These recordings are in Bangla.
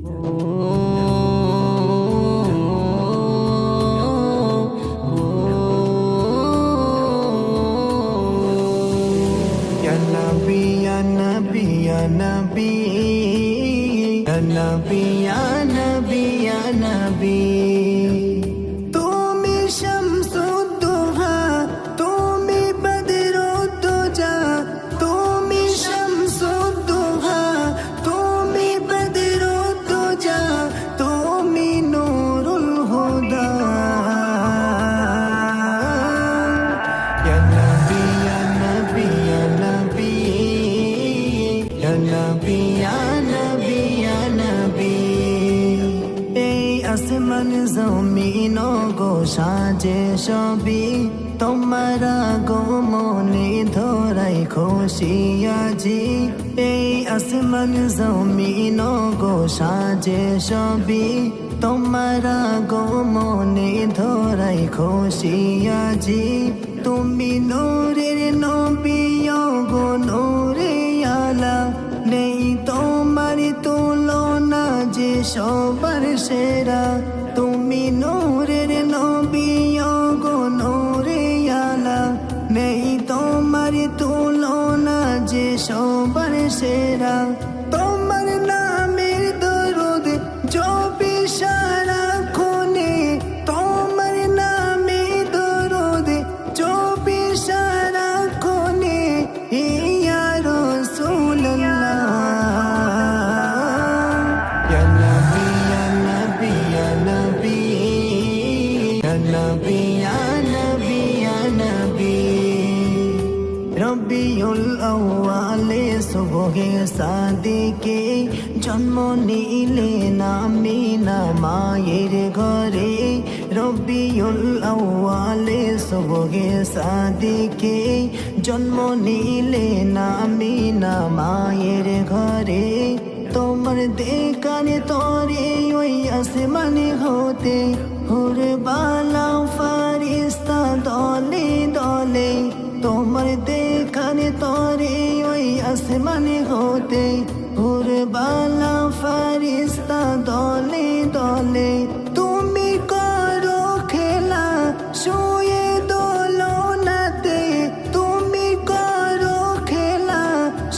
Ya Nabi, Ya Nabi, Ya Nabi, Ya Nabi, Ya Nabi, Ya Nabi. তুমি শামসুদ্দোহা, তুমি বদরুদ্দোজা, তুমি শামসুদ্দোহা, তুমি বদরুদ্দোজা, তুমি নূরুল হুদা। Ya Nabi, Ya Nabi, Ya Nabi, Ya Nabi, Ya Nabi, Ya Nabi. এই আসমান জমিন গো সাজে সবই তোমার আগমনে ধরাই খুশি আজি। এই আসমান জমিন গো সাজে সবই তোমার আগমনে ধরাই খুশি আজি। তুমি নূরের নবী গো নূরে আলা, নেই তোমার তুলনা যে সবার সেরা। তুমি নূরের নবী গো নূরে আলা, নেই তোমার তুলনা যে সবার সেরা। তোমার নামের দরুদ জপি সারাক্ষণে, তোমার নামে দরুদ জপি সারাক্ষণে, ইয়া রাসূলুল্লাহ। Ya Nabi, Ya Nabi, Ya Nabi, Ya Nabi, Ya Nabi, Ya Nabi. Rabiul আউয়ালে সুবহে সাদিকে জন্ম নিলেন আমিনা মায়ের ঘরে। রবিউল আউয়ালে সুবহে সাদিকে জন্ম নিলেন আমিনা মায়ের ঘরে। তোমার দেখানে তরে ওই আসমানে হতে হুরে বালা ফারিস্তা দলে দলে। তোমার দেখানে তরে ওই আসমানে হতে হুরে বালা ফারিস্তা দলে দলে। তুমি করো খেলা শুয়ে দোলনাতে, তুমি করো খেলা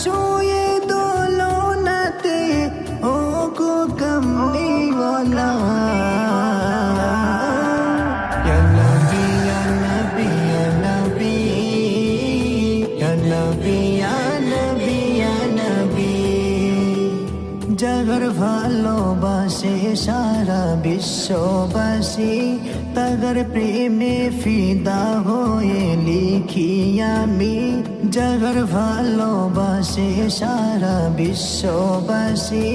শুয়ে দোলনাতে, ও গো কমলিওয়ালা। Ya Nabi, Ya Nabi, Ya Nabi, Ya Nabi, Ya Nabi, Ya Nabi. যার ভালোবাসে সারা বিশ্ববাসী, তার প্রেমে ফিদা হয়ে লিখি আমি। যার ভালোবাসে সারা বিশ্ববাসী,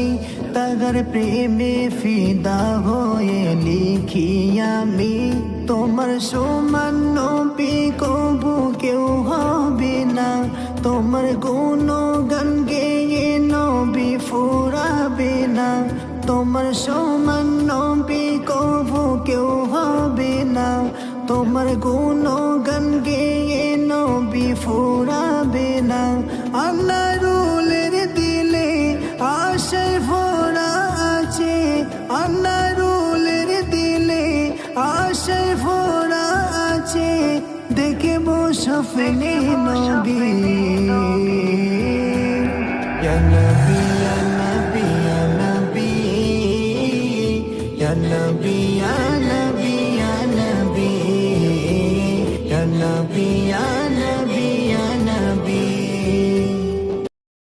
তার প্রেমে ফিদা হয়ে লিখি আমি। তোমার সমান নবী কবু কেউ হবে না, তোমার গুণগান গেয়ে নবী ফুরাবে না। তোমার সমান নবী কবু কেউ হবে না, তোমার গুণগান গেয়ে নবী ফুরাবে না। আনারুলের দিলে আশায় ভরা আছে, আনারুলের দিলে আশায় ভরা আছে, দেখব স্বপ্নে নবী। Ya Nabi, Ya Nabi, Ya Nabi, Ya Nabi, Ya Nabi.